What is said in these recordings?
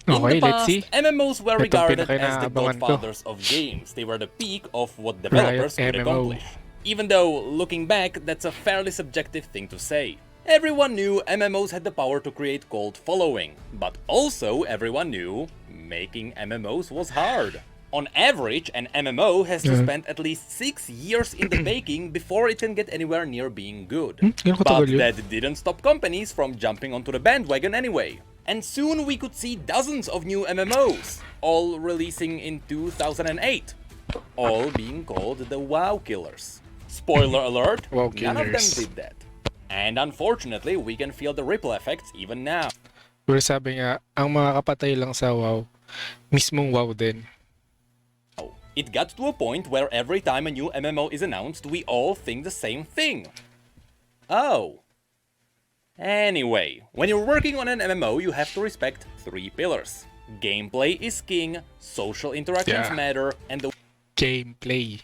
In the Okay, let's past, see. MMOs were Itong regarded as the pinakinaabangan ko. godfathers of games. They were the peak of what Riot developers could MMO. accomplish. Even though, looking back, that's a fairly subjective thing to say. Everyone knew MMOs had the power to create cult following, but also everyone knew making MMOs was hard. On average, an MMO has to spend at least 6 years in the baking before it can get anywhere near being good. Ganun But katagal yun? that didn't stop companies from jumping onto the bandwagon anyway. And soon we could see dozens of new MMOs, all releasing in 2008, all being called the WoW Killers. Spoiler alert, WoW none of them Killers. did that. And unfortunately, we can feel the ripple effects even now. Pero sabi nga, ang mga kapatay lang sa WoW, mismong WoW din. It got to a point where every time a new MMO is announced, we all think the same thing. Oh. Anyway, when you're working on an MMO, you have to respect 3 pillars. Gameplay is king, social interactions Yeah. matter, and the Gameplay.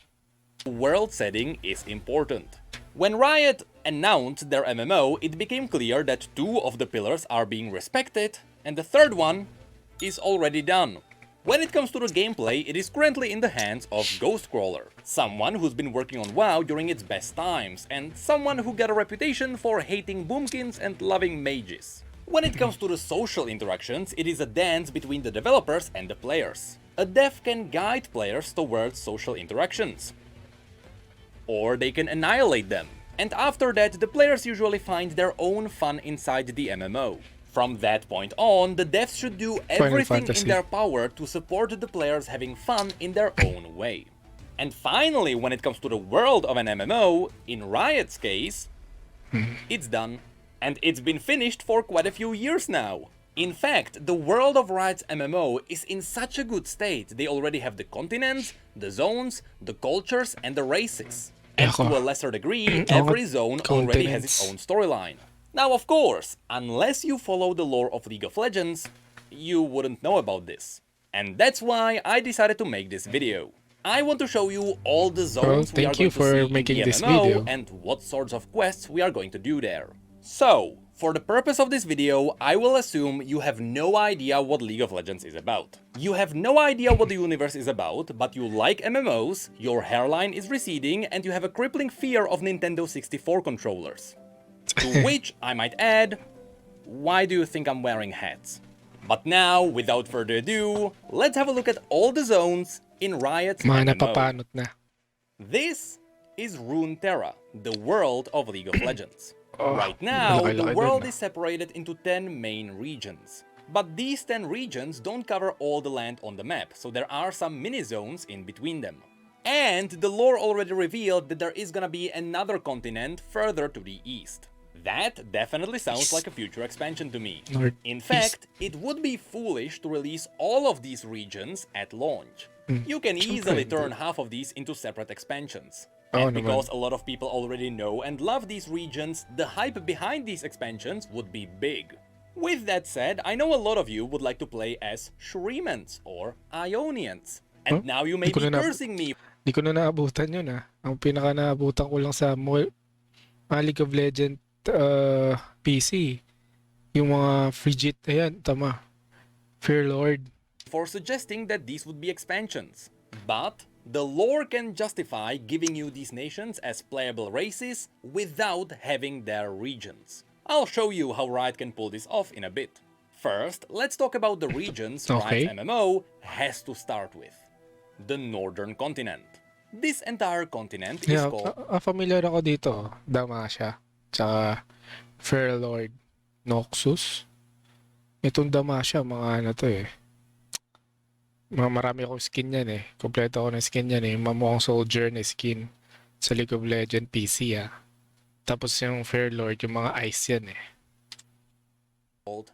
world setting is important. When Riot announced their MMO, it became clear that 2 of the pillars are being respected, and the third one is already done. When it comes to the gameplay, it is currently in the hands of Ghostcrawler, someone who's been working on WoW during its best times, and someone who got a reputation for hating boomkins and loving mages. When it comes to the social interactions, it is a dance between the developers and the players. A dev can guide players towards social interactions, or they can annihilate them. And after that, the players usually find their own fun inside the MMO. From that point on, the devs should do everything in Fantasy. their power to support the players having fun in their own way. And finally, when it comes to the world of an MMO, in Riot's case, it's done. And it's been finished for quite a few years now. In fact, the world of Riot's MMO is in such a good state. They already have the continents, the zones, the cultures, and the races. And to a lesser degree, every zone already has its own storyline. Now, of course, unless you follow the lore of League of Legends, you wouldn't know about this. And that's why I decided to make this video. I want to show you all the zones we are thank you going to for see in making the this MMO video. and what sorts of quests we are going to do there. So, for the purpose of this video, I will assume you have no idea what League of Legends is about. You have no idea what the universe is about, but you like MMOs, your hairline is receding, and you have a crippling fear of Nintendo 64 controllers. To which I might add, why do you think I'm wearing hats? But now, without further ado, let's have a look at all the zones in Riot's Mga MMO. napapanot na. This is runeterra, the world of League of Legends. Oh, Right now, malaki-laki the dun, world ah. is separated into 10 main regions. But these 10 regions don't cover all the land on the map, so there are some mini-zones in between them. And the lore already revealed that there is gonna be another continent further to the east. That definitely sounds like a future expansion to me. North In fact, it would be foolish to release all of these regions at launch. You can easily turn half of these into separate expansions. Oo And naman. because a lot of people already know and love these regions, the hype behind these expansions would be big. With that said, I know a lot of you would like to play as Shrimans or Ionians. And Huh? now you may Di ko be na cursing me Di ko na naabutan yun ah. Ang pinaka naabutan ko lang sa League of Legends PC. Yung mga Frigid, ayan, tama. Fear Lord. for suggesting that these would be expansions. But the lore can justify giving you these nations as playable races without having their regions. I'll show you how Riot can pull this off in a bit. First, let's talk about the regions Okay. Riot's MMO has to start with. The Northern Continent. This entire continent is Yeah, called familiar ako dito. Damasha. Tsaka Fair Lord. Noxus. Itong Damasha, mga ano to eh. Marami akong skin yan eh. Kompleto ako ng skin yan eh. Mamukhang soldier na skin sa League of Legends PC ah. Tapos yung Fair Lord, yung mga ice yan eh.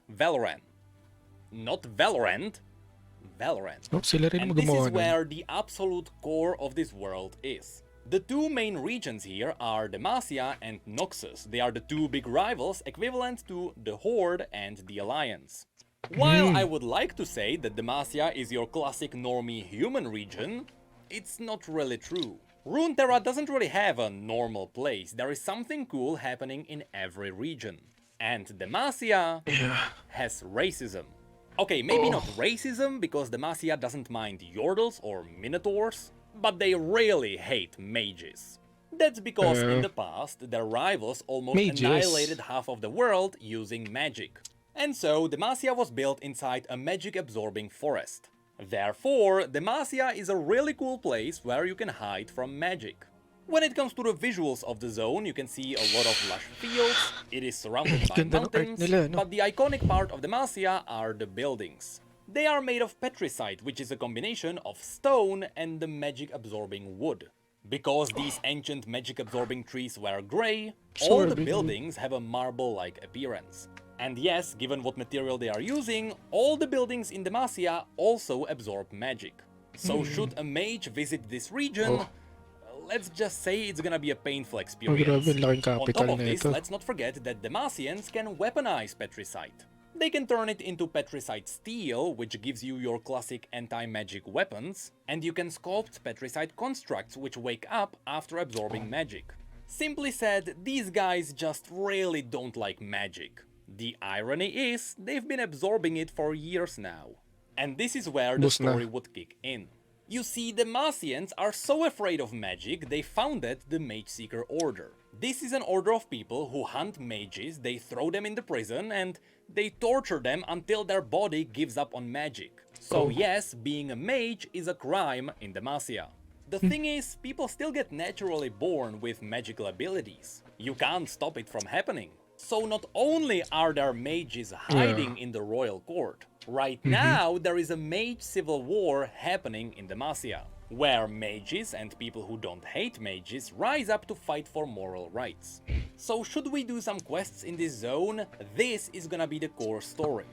Valorant. Not Valorant, Valorant. Oh, sila rin And this gumawa is nun. where the absolute core of this world is. The two main regions here are Demacia and Noxus. They are the two big rivals equivalent to the Horde and the Alliance. While I would like to say that Demacia is your classic normie human region, it's not really true. Runeterra doesn't really have a normal place. There is something cool happening in every region. And Demacia has racism. Okay, maybe not racism, because Demacia doesn't mind Yordles or Minotaurs, but they really hate mages. That's because in the past, their rivals almost Mages. annihilated half of the world using magic. And so, Demacia was built inside a magic-absorbing forest. Therefore, Demacia is a really cool place where you can hide from magic. When it comes to the visuals of the zone, you can see a lot of lush fields, it is surrounded by Ganda ng art mountains, nila, no? but the iconic part of Demacia are the buildings. They are made of petricite, which is a combination of stone and the magic-absorbing wood. Because these ancient magic-absorbing trees were grey, all the Absorbing. buildings have a marble-like appearance. And yes, given what material they are using, all the buildings in Demacia also absorb magic. So should a mage visit this region, let's just say it's gonna be a painful experience. grabe, laking On top capital of na this, ito. let's not forget that Demacians can weaponize petricite. They can turn it into petricite steel, which gives you your classic anti-magic weapons, and you can sculpt petricite constructs which wake up after absorbing magic. Simply said, these guys just really don't like magic. The irony is, they've been absorbing it for years now. And this is where the Bus na. story would kick in. You see, the Demacians are so afraid of magic, they founded the Mage Seeker Order. This is an order of people who hunt mages, they throw them into prison, and they torture them until their body gives up on magic. So yes, being a mage is a crime in Demacia. The thing is, people still get naturally born with magical abilities. You can't stop it from happening. So not only are there mages hiding in the royal court, right now there is a mage civil war happening in Demacia, where mages and people who don't hate mages rise up to fight for moral rights. So should we do some quests in this zone? This is gonna be the core story.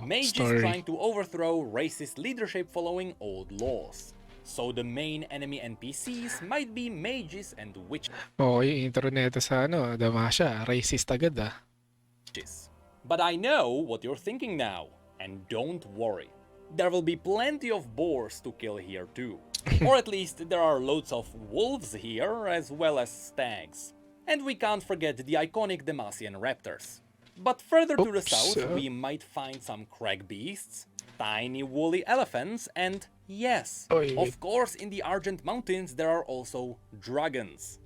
Mages trying to overthrow racist leadership following old laws. So the main enemy NPCs might be mages and witches. Okay, intro na ito sa Demacia. Racist agad But I know what you're thinking now, and don't worry. There will be plenty of boars to kill here too. Or at least there are loads of wolves here, as well as stags. And we can't forget the iconic Demacian raptors. But further to the south, we might find some crag beasts, tiny woolly elephants, and yes, of course in the Argent Mountains there are also dragons.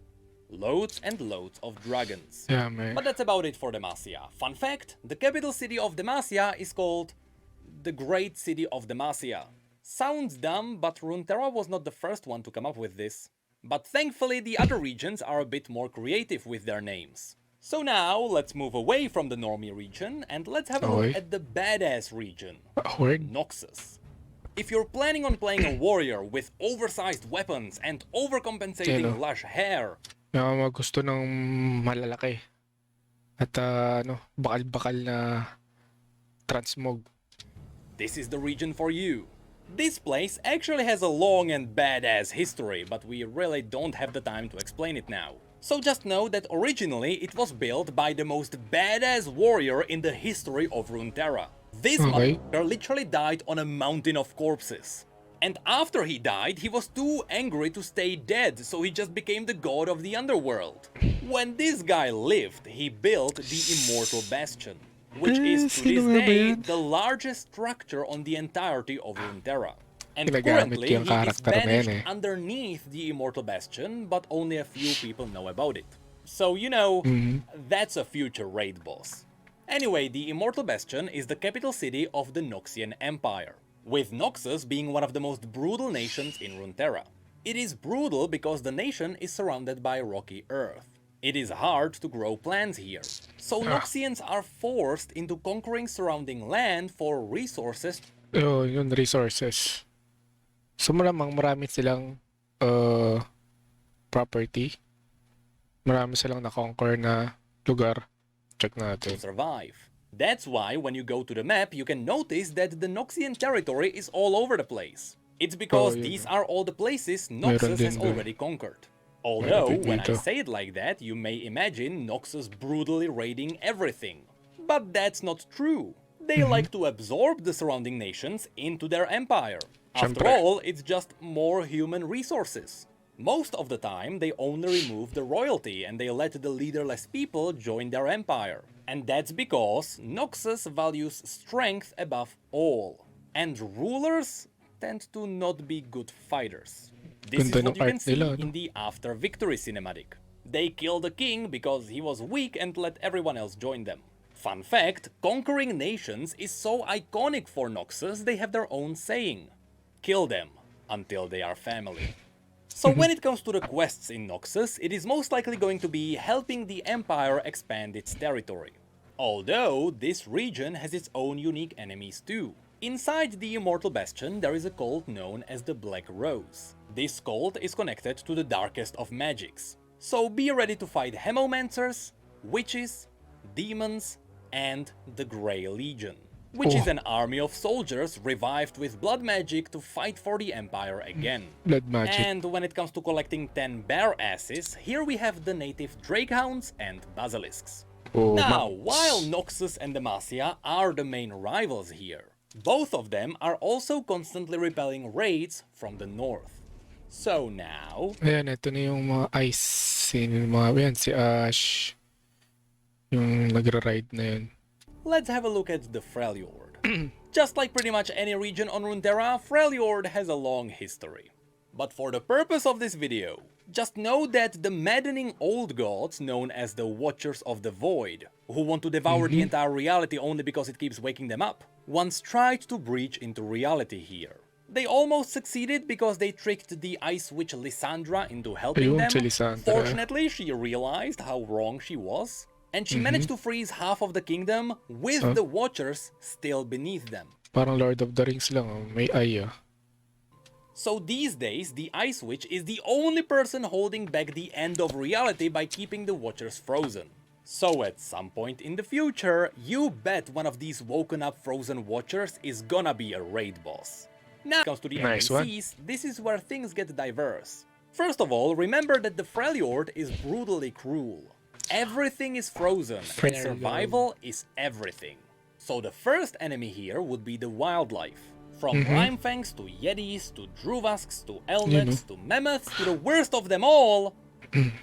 Loads and loads of dragons. Yeah, man. But that's about it for Demacia. Fun fact, the capital city of Demacia is called the Great City of Demacia. Sounds dumb, but Runeterra was not the first one to come up with this. But thankfully the other regions are a bit more creative with their names. So now, let's move away from the normie region and let's have a look at the badass region, Noxus. If you're planning on playing a warrior with oversized weapons and overcompensating lush hair, gusto ng malalaki at bakal-bakal na transmog. This is the region for you. This place actually has a long and badass history, but we really don't have the time to explain it now. So just know that originally it was built by the most badass warrior in the history of Runeterra. This motherfucker literally died on a mountain of corpses. And after he died, he was too angry to stay dead, so he just became the god of the underworld. When this guy lived, he built the Immortal Bastion, which is to this day the largest structure on the entirety of Runeterra. And currently, he is banished underneath the Immortal Bastion, but only a few people know about it. So, you know, that's a future raid boss. Anyway, the Immortal Bastion is the capital city of the Noxian Empire, with Noxus being one of the most brutal nations in Runeterra. It is brutal because the nation is surrounded by rocky earth. It is hard to grow plants here, so Noxians are forced into conquering surrounding land for resources. Yun, resources. So marami silang property. Marami silang na-conquer na lugar. Check natin. To survive. That's why when you go to the map, you can notice that the Noxian territory is all over the place. It's because these are all the places Noxus has already conquered. Although, when I say it like that, you may imagine Noxus brutally raiding everything. But that's not true. They like to absorb the surrounding nations into their empire. After all, it's just more human resources. Most of the time, they only remove the royalty and they let the leaderless people join their empire. And that's because Noxus values strength above all. And rulers tend to not be good fighters. This Ganda is ng what you art can see nila, no? in the After Victory cinematic. They kill the king because he was weak and let everyone else join them. Fun fact, conquering nations is so iconic for Noxus they have their own saying. Kill them until they are family. So when it comes to the quests in Noxus, it is most likely going to be helping the Empire expand its territory. Although this region has its own unique enemies too. Inside the Immortal Bastion there is a cult known as the Black Rose. This cult is connected to the darkest of magics. So be ready to fight Hemomancers, witches, demons, and the Grey Legion, which is an army of soldiers revived with blood magic to fight for the Empire again. Blood magic. And when it comes to collecting 10 bear asses, here we have the native Drakehounds and Basilisks. Oh, Now, mounts. while Noxus and Demacia are the main rivals here, both of them are also constantly repelling raids from the north. So now, Ayan, ito na yung mga ice. Yung mga, yan, si Ash. Yung nagra-ride na yun. let's have a look at the Freljord. Just like pretty much any region on Runeterra, Freljord has a long history. But for the purpose of this video, just know that the maddening old gods known as the Watchers of the Void, who want to devour the entire reality only because it keeps waking them up, once tried to breach into reality here. They almost succeeded because they tricked the Ice Witch Lysandra into helping Ayun, si them. Lysandra. Fortunately, she realized how wrong she was, and she managed to freeze half of the kingdom with the Watchers still beneath them. Parang Lord of the Rings lang, oh. May eye, ah. So these days, the Ice Witch is the only person holding back the end of reality by keeping the Watchers frozen. So at some point in the future, you bet one of these woken up frozen Watchers is gonna be a raid boss. Now, when it comes to the Nice one. NPCs, this is where things get diverse. First of all, remember that the Freljord is brutally cruel. Everything is frozen, and Freljord. survival is everything. So the first enemy here would be the wildlife. From Rimefangs to Yetis to Druvasks to Elnets to Mammoths to the worst of them all,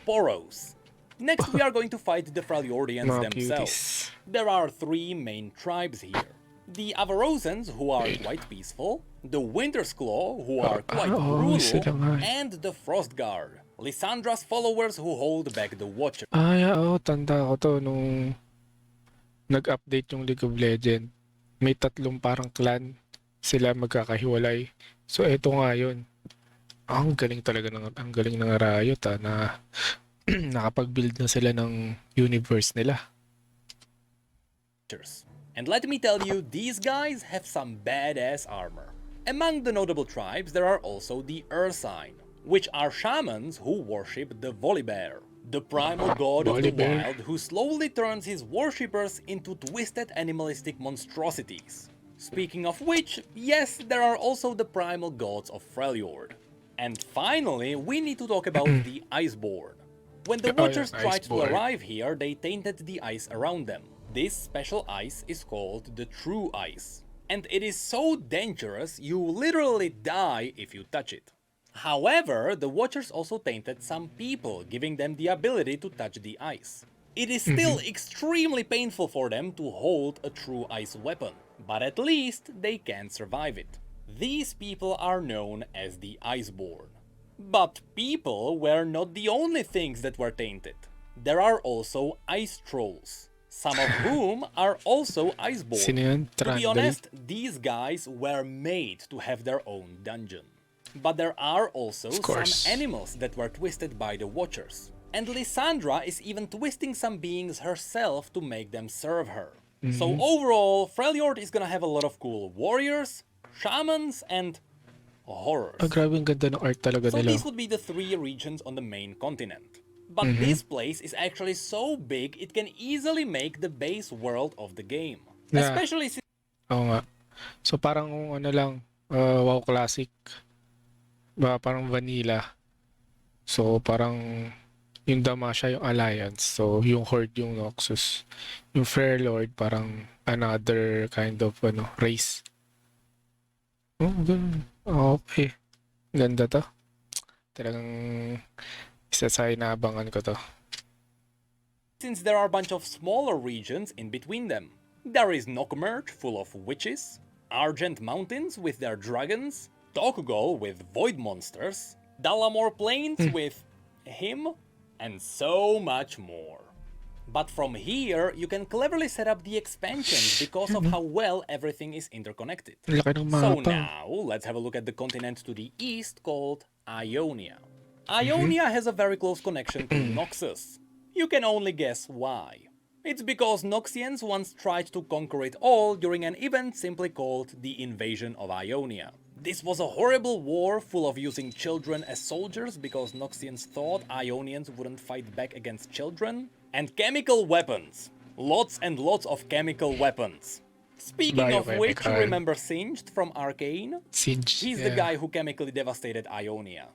Poros. Next we are going to fight the Freljordians Mga themselves. cuties. There are three main tribes here. The Avarosans, who are quite peaceful, the Winter's Claw, who are quite brutal, sila nga. and the Frostguard, Lysandra's followers who hold back the Watcher. Ay, oo, tanda ko to nung nag-update yung League of Legends. May tatlong parang clan sila magkakahiwalay. So eto nga yun. Ang galing talaga ang galing ng Riot, na nakapag-build na sila ng universe nila. And let me tell you, these guys have some badass armor. Among the notable tribes, there are also the Ursine, which are shamans who worship the Volibear, the primal god of the Volibear. wild who slowly turns his worshippers into twisted animalistic monstrosities. Speaking of which, yes, there are also the primal gods of Freljord. And finally, we need to talk about the Iceborn. When the Oh, Watchers yeah, tried to Iceborn. arrive here, they tainted the ice around them. This special ice is called the True Ice. And it is so dangerous, you literally die if you touch it. However, the Watchers also tainted some people, giving them the ability to touch the ice. It is still extremely painful for them to hold a true ice weapon, but at least they can survive it. These people are known as the Iceborn. But people were not the only things that were tainted. There are also ice trolls, some of whom are also Iceborn. Sino yun? To be Trandal? honest, these guys were made to have their own dungeon. But there are also some course. animals that were twisted by the Watchers. And Lysandra is even twisting some beings herself to make them serve her. So overall, Freljord is gonna have a lot of cool warriors, shamans, and horrors. Ah, grabe ang ganda ng art talaga So nila. these would be the three regions on the main continent. But this place is actually so big it can easily make the base world of the game. Yeah. Especially since Oo nga. So parang ano lang, WoW Classic. Parang vanilla. So parang yung Damacia yung Alliance. So yung Horde yung Noxus. Yung Freljord parang another kind of race. Oh, ganun. Okay. Ganda to. Talagang isa sa inaabangan ko to. since there are a bunch of smaller regions in between them. There is Nokmerge, full of witches, Argent Mountains with their dragons, Tokugol with void monsters, Dalamore Plains with him, and so much more. But from here, you can cleverly set up the expansions because of how well everything is interconnected. Laki ng So mapa. now, let's have a look at the continent to the east called Ionia. Ionia has a very close connection to Noxus. You can only guess why. It's because Noxians once tried to conquer it all during an event simply called the Invasion of Ionia. This was a horrible war full of using children as soldiers because Noxians thought Ionians wouldn't fight back against children, and chemical weapons. Lots and lots of chemical weapons. Speaking of which, you Biochemical. remember Singed from Arcane? Singe. He's the guy who chemically devastated Ionia.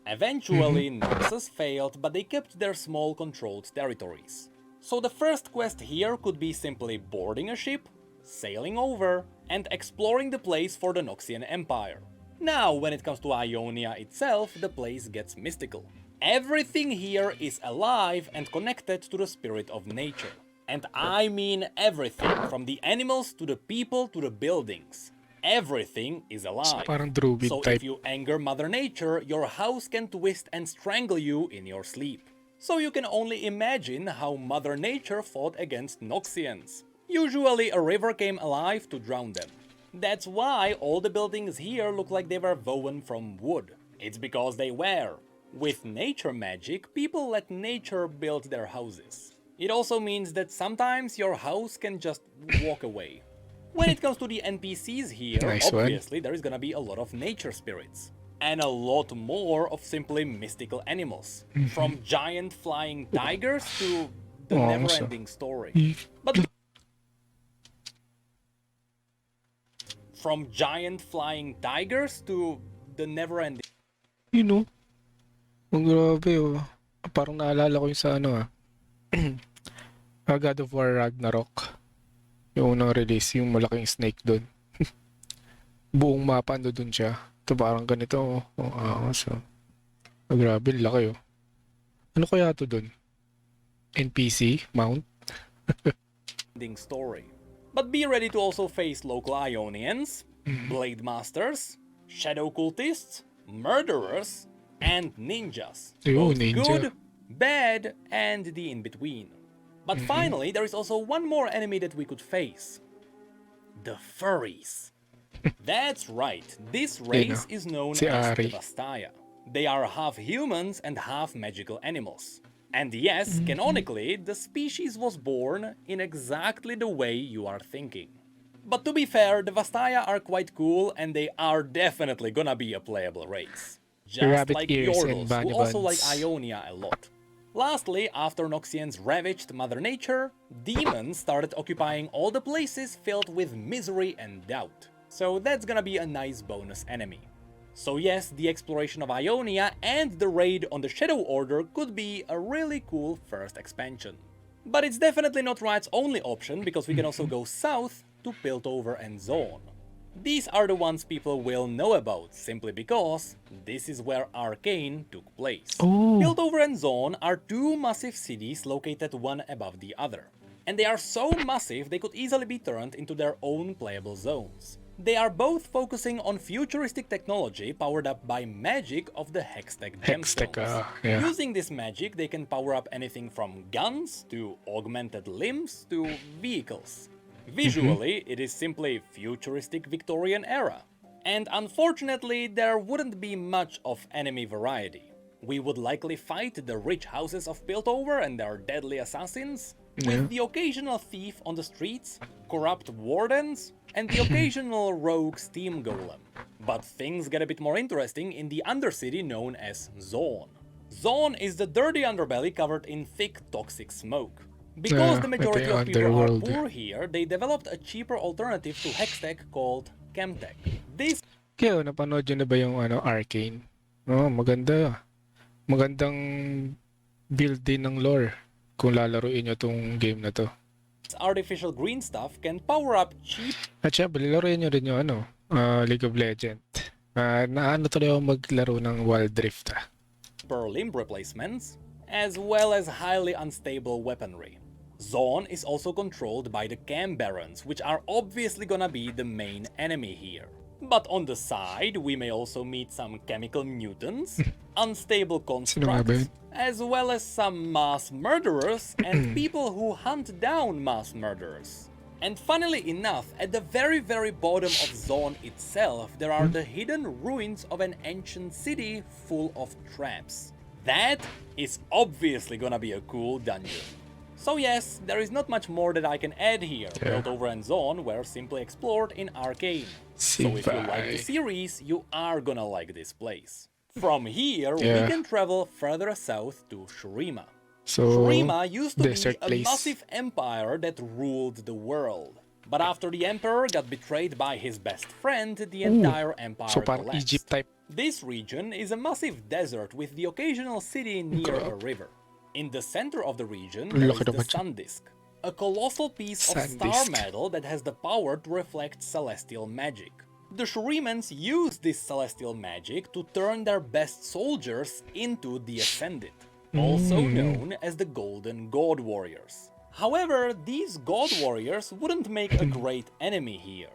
Eventually, Noxus failed, but they kept their small controlled territories. So the first quest here could be simply boarding a ship, sailing over, and exploring the place for the Noxian Empire. Now, when it comes to Ionia itself, the place gets mystical. Everything here is alive and connected to the spirit of nature. And I mean everything, from the animals to the people to the buildings. Everything is alive. Parang druid So type. if you anger Mother Nature, your house can twist and strangle you in your sleep. So you can only imagine how Mother Nature fought against Noxians. Usually a river came alive to drown them. That's why all the buildings here look like they were woven from wood. It's because they were. With nature magic, people let nature build their houses. It also means that sometimes your house can just walk away. When it comes to the NPCs here, Nice one. obviously there is gonna be a lot of nature spirits. And a lot more of simply mystical animals. From giant flying tigers to the Oh, never-ending story. But from giant flying tigers to the never-ending. You know? Ang grabe oh. Parang naalala ko yung sa ano God of War Ragnarok. Yung unang release, yung malaking snake doon. Buong mapa ando doon siya. Ito parang ganito oh. So. Grabe, laki oh. Ano kaya to doon? NPC? Mount? ending story. But be ready to also face local Ionians, blade masters, shadow cultists, murderers, and ninjas. Yo, Both ninja. good, bad, and the in-between. But finally, there is also one more enemy that we could face. The furries. That's right, this race is known Si as Ari. the Vastaya. They are half humans and half magical animals. And yes, canonically, the species was born in exactly the way you are thinking. But to be fair, the Vastaya are quite cool and they are definitely gonna be a playable race. Just Rabbit like ears and Yordles, who also like bunny buns. Ionia a lot. Lastly, after Noxians ravaged Mother Nature, demons started occupying all the places filled with misery and doubt. So that's gonna be a nice bonus enemy. So yes, the exploration of Ionia and the raid on the Shadow Order could be a really cool first expansion. But it's definitely not Riot's only option, because we can also go south to Piltover and Zone. These are the ones people will know about, simply because this is where Arcane took place. Oh. Piltover and Zone are two massive cities located one above the other. And they are so massive they could easily be turned into their own playable zones. They are both focusing on futuristic technology powered up by magic of the Hextech Hextech, gemstones. yeah. Using this magic, they can power up anything from guns to augmented limbs to vehicles. Visually, it is simply futuristic Victorian era. And unfortunately, there wouldn't be much of enemy variety. We would likely fight the rich houses of Piltover and their deadly assassins, with the occasional thief on the streets, corrupt wardens, and the occasional rogue steam golem. But things get a bit more interesting in the undercity known as Zone. Zone is the dirty underbelly covered in thick toxic smoke. Because the majority ito yung of people are underworld. poor here, they developed a cheaper alternative to Hextech called Chemtech. This Kaya napanood yun na ba yung Arcane? Oh, maganda. Magandang build din ng lore kung lalaruin nyo tong game na to. artificial green stuff can power up cheap At syempre, laruin nyo rin yung League of Legends. Naano tuloy ako maglaro ng wildrift. upper limb replacements, as well as highly unstable weaponry. Zone is also controlled by the Camp Barons, which are obviously gonna be the main enemy here. But on the side, we may also meet some chemical mutants, unstable constructs, as well as some mass murderers and people who hunt down mass murderers. And funnily enough, at the very bottom of Zone itself, there are the hidden ruins of an ancient city full of traps. That is obviously gonna be a cool dungeon. So yes, there is not much more that I can add here. Piltover and Zone were simply explored in Arcane. So if you like the series, you are gonna like this place. From here, we can travel further south to Shurima. Shurima used to be a massive empire that ruled the world. But after the emperor got betrayed by his best friend, the entire empire collapsed. Egypt type. This region is a massive desert with the occasional city near a river. In the center of the region, there is the Sun Disk, a colossal piece of star metal that has the power to reflect celestial magic. The Shurimans use this celestial magic to turn their best soldiers into the Ascended, also known as the Golden God Warriors. However, these God Warriors wouldn't make a great enemy here.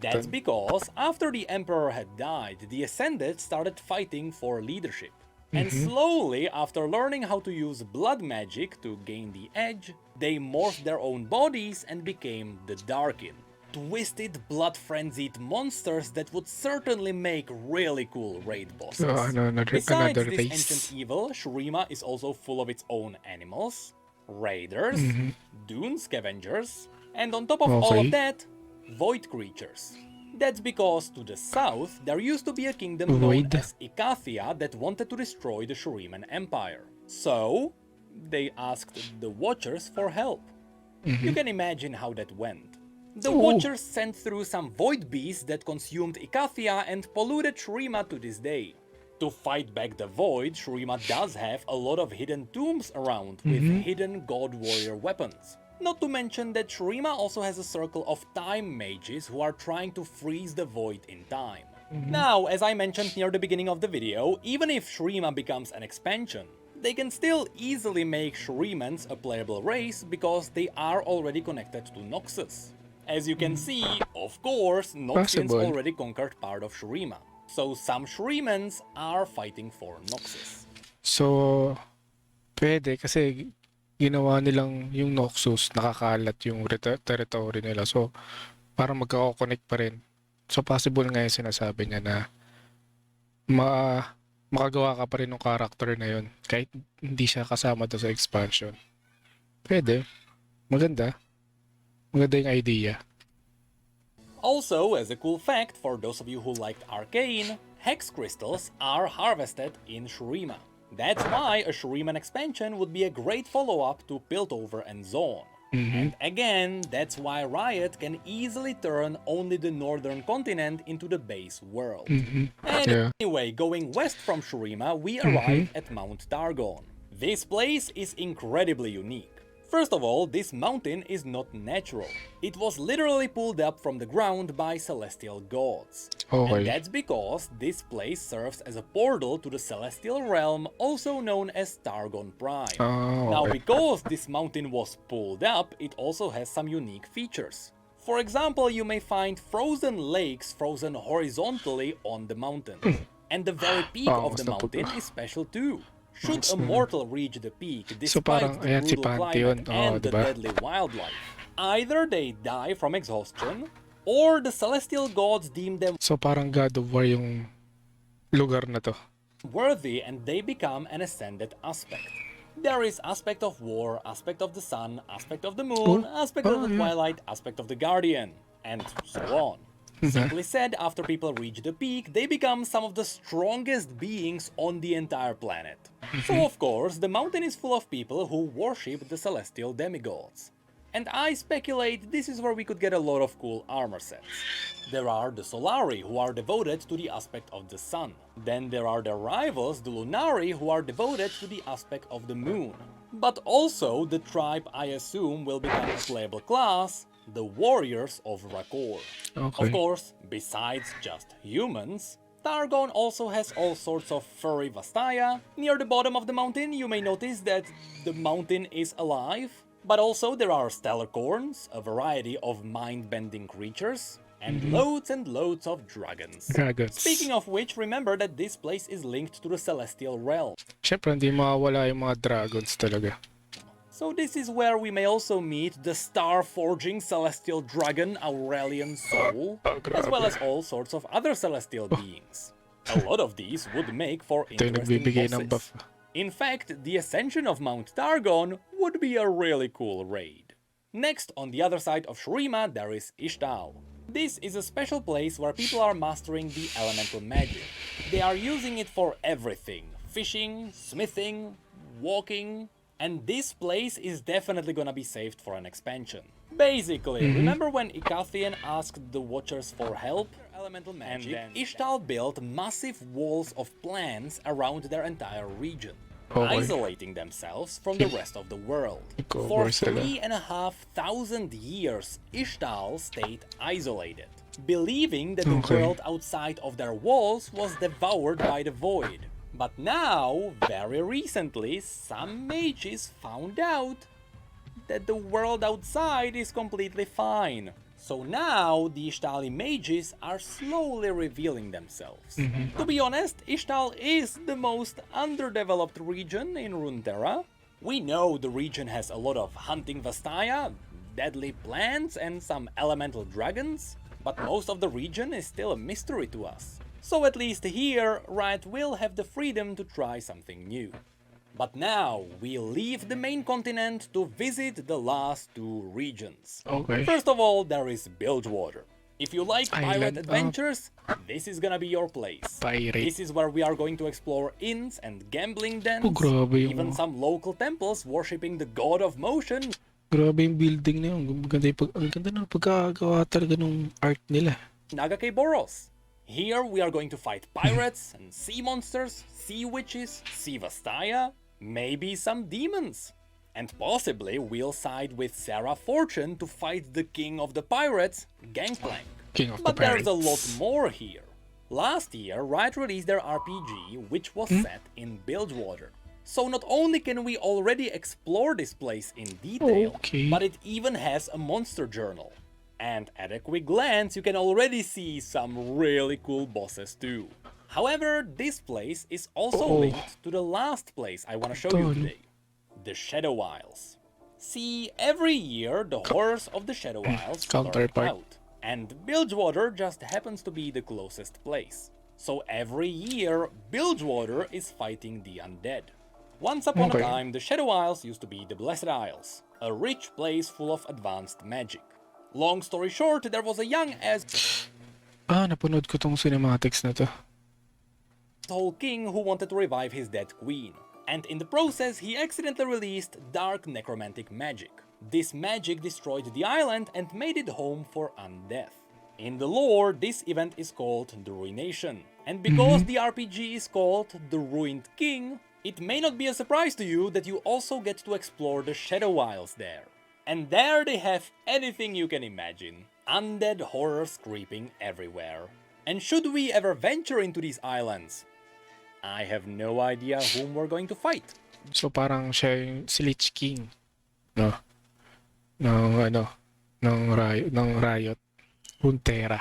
That's because after the Emperor had died, the Ascended started fighting for leadership. And slowly, after learning how to use blood magic to gain the edge, they morphed their own bodies and became the Darkin. Twisted, blood-frenzied monsters that would certainly make really cool raid bosses. Besides this ancient evil, Shurima is also full of its own animals, raiders, dune scavengers, and on top of all of that, void creatures. That's because to the south, there used to be a kingdom known as Icathia that wanted to destroy the Shuriman Empire. So, they asked the Watchers for help. You can imagine how that went. The Watchers sent through some void beasts that consumed Icathia and polluted Shurima to this day. To fight back the void, Shurima does have a lot of hidden tombs around with hidden God Warrior weapons. Not to mention that Shurima also has a circle of time mages who are trying to freeze the void in time. Now, as I mentioned near the beginning of the video, even if Shurima becomes an expansion, they can still easily make Shurimans a playable race because they are already connected to Noxus. As you can see, of course, Noxians already conquered part of Shurima. So some Shurimans are fighting for Noxus. So, pwede kasi ginawa nilang yung Noxus, nakakalat yung territory nila. So, parang magkako-connect pa rin. So, possible nga yung sinasabi niya na makagawa ka pa rin ng character na yun kahit hindi siya kasama to sa expansion. Pwede. Maganda. Maganda yung idea. Also, as a cool fact for those of you who liked Arcane, Hex Crystals are harvested in Shurima. That's why a Shuriman expansion would be a great follow-up to Piltover and Zone. And again, that's why Riot can easily turn only the northern continent into the base world. Anyway, going west from Shurima, we arrive at Mount Targon. This place is incredibly unique. First of all, this mountain is not natural. It was literally pulled up from the ground by celestial gods. And that's because this place serves as a portal to the celestial realm, also known as Targon Prime. Now, because this mountain was pulled up, it also has some unique features. For example, you may find frozen lakes frozen horizontally on the mountain. And the very peak of the mountain is special too. Should a mortal reach the peak despite the brutal climate and the deadly wildlife, either they die from exhaustion, or the celestial gods deem them so parang God of War yung lugar na to. Worthy and they become an ascended aspect. There is aspect of war, aspect of the sun, aspect of the moon, aspect of the twilight, aspect of the guardian, and so on. Simply said, after people reach the peak, they become some of the strongest beings on the entire planet. So of course, the mountain is full of people who worship the celestial demigods. And I speculate this is where we could get a lot of cool armor sets. There are the Solari, who are devoted to the aspect of the sun. Then there are their rivals, the Lunari, who are devoted to the aspect of the moon. But also, the tribe I assume will become a playable class, the Warriors of Rakor. Of course, besides just humans, Targon also has all sorts of furry vastaya. Near the bottom of the mountain, you may notice that the mountain is alive, but also there are stellar corns, a variety of mind-bending creatures, and loads of dragons. Speaking of which, remember that this place is linked to the celestial realm. Siyempre, hindi mawawala yung mga dragons talaga. So this is where we may also meet the star-forging celestial dragon Aurelian Soul, as well as all sorts of other celestial beings. A lot of these would make for interesting bosses. In fact, the ascension of Mount Targon would be a really cool raid. Next, on the other side of Shurima, there is Ishtal. This is a special place where people are mastering the elemental magic. They are using it for everything: fishing, smithing, walking, and this place is definitely gonna be saved for an expansion. Basically, remember when Icathian asked the Watchers for help? Elemental magic, and then Ishtal built massive walls of plants around their entire region, isolating themselves from the rest of the world. For 3,500 years, Ishtal stayed isolated, believing that the world outside of their walls was devoured by the void. But now, very recently, some mages found out that the world outside is completely fine. So now, the Ishtali mages are slowly revealing themselves. To be honest, Ishtal is the most underdeveloped region in Runeterra. We know the region has a lot of hunting vastaya, deadly plants, and some elemental dragons, but most of the region is still a mystery to us. So at least here, Riot will have the freedom to try something new. But now, we leave the main continent to visit the last two regions. First of all, there is Bilgewater. If you like pirate adventures, this is gonna be your place. This is where we are going to explore inns and gambling dens, even some local temples worshipping the god of motion. Grabe yung building na yun. Ang ganda ng pagkagawa talaga ng art nila. Nagakay Boros. Here we are going to fight pirates and sea monsters, sea witches, sea vastaya, maybe some demons. And possibly we'll side with Sarah Fortune to fight the king of the pirates, Gangplank. But there's a lot more here. Last year, Riot released their RPG, which was set in Bilgewater. So not only can we already explore this place in detail, but it even has a monster journal. And at a quick glance, you can already see some really cool bosses too. However, this place is also linked to the last place I want to show you today, the Shadow Isles. See, every year the horrors of the Shadow Isles lurk out, and Bilgewater just happens to be the closest place. So every year, Bilgewater is fighting the undead. Once upon a time, the Shadow Isles used to be the Blessed Isles, a rich place full of advanced magic. Long story short, there was a young napanood ko tong cinematics na to. whole king who wanted to revive his dead queen. And in the process, he accidentally released dark necromantic magic. This magic destroyed the island and made it home for undeath. In the lore, this event is called the Ruination. And because the RPG is called the Ruined King, it may not be a surprise to you that you also get to explore the Shadow Isles there. And there they have anything you can imagine. Undead horrors creeping everywhere. And should we ever venture into these islands, I have no idea whom we're going to fight. So parang siya yung si Lich King, no? ng Riot. Runeterra.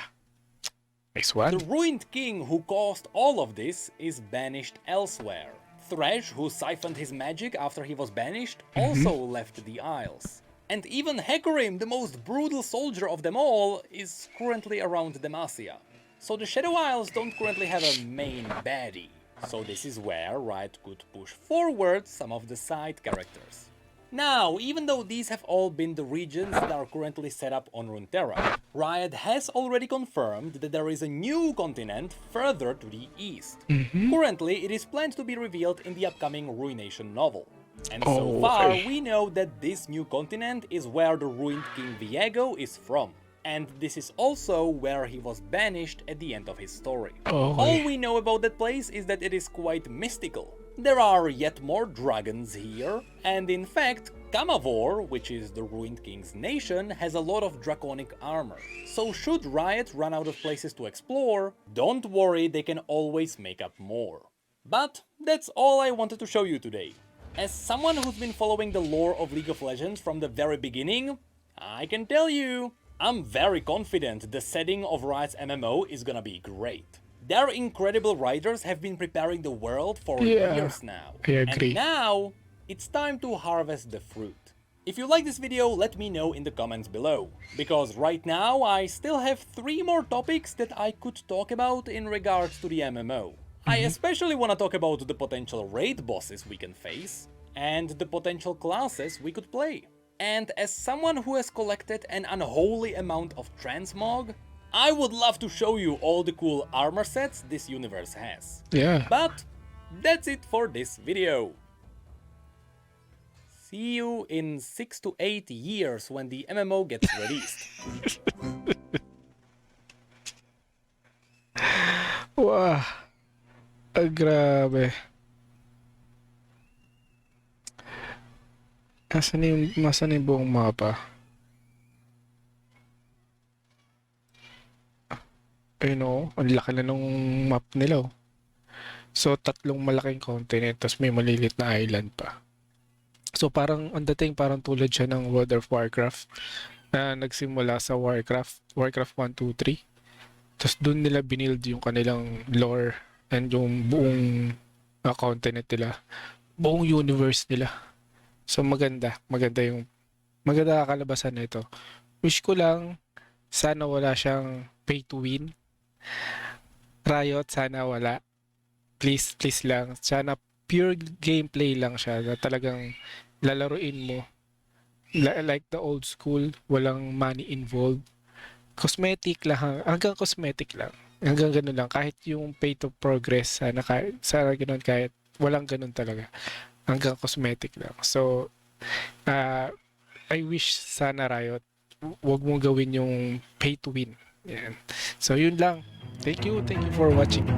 Nice one. The Ruined King who caused all of this is banished elsewhere. Thresh, who siphoned his magic after he was banished, also left the Isles. And even Hecarim, the most brutal soldier of them all, is currently around Demacia. So the Shadow Isles don't currently have a main baddie. So this is where Riot could push forward some of the side characters. Now, even though these have all been the regions that are currently set up on Runeterra, Riot has already confirmed that there is a new continent further to the east. Currently, it is planned to be revealed in the upcoming Ruination novel. And so far, we know that this new continent is where the ruined King Viego is from. And this is also where he was banished at the end of his story. All we know about that place is that it is quite mystical. There are yet more dragons here, and in fact, Kamavor, which is the Ruined King's nation, has a lot of draconic armor. So should Riot run out of places to explore, don't worry, they can always make up more. But that's all I wanted to show you today. As someone who's been following the lore of League of Legends from the very beginning, I can tell you, I'm very confident the setting of Riot's MMO is gonna be great. Their incredible writers have been preparing the world for years now. I agree. And now, it's time to harvest the fruit. If you like this video, let me know in the comments below. Because right now, I still have 3 more topics that I could talk about in regards to the MMO. I especially want to talk about the potential raid bosses we can face, and the potential classes we could play. And as someone who has collected an unholy amount of transmog, I would love to show you all the cool armor sets this universe has. Yeah. But that's it for this video. See you in 6 to 8 years when the MMO gets released. Wow. Grabe. Nasaan yung buong mapa? Ayun o, ang laki na nung map nila oh. So, 3 malaking continent, tapos may malilit na island pa. So, parang, ang dating parang tulad siya ng World of Warcraft na nagsimula sa Warcraft 1, 2, 3. Tapos doon nila binild yung kanilang lore and yung buong continent nila, buong universe nila. So, maganda kalabasan na ito. Wish ko lang, sana wala siyang pay to win. Riot, sana wala. Please lang. Sana pure gameplay lang siya na talagang lalaruin mo. Like the old school, walang money involved. Cosmetic lang, hanggang cosmetic lang. Hanggang ganun lang. Kahit yung pay to progress, sana ganun, kahit walang ganun talaga. Hanggang cosmetic lang. So, I wish sana Riot, wag mong gawin yung pay to win. Yan. So, yun lang. Thank you for watching.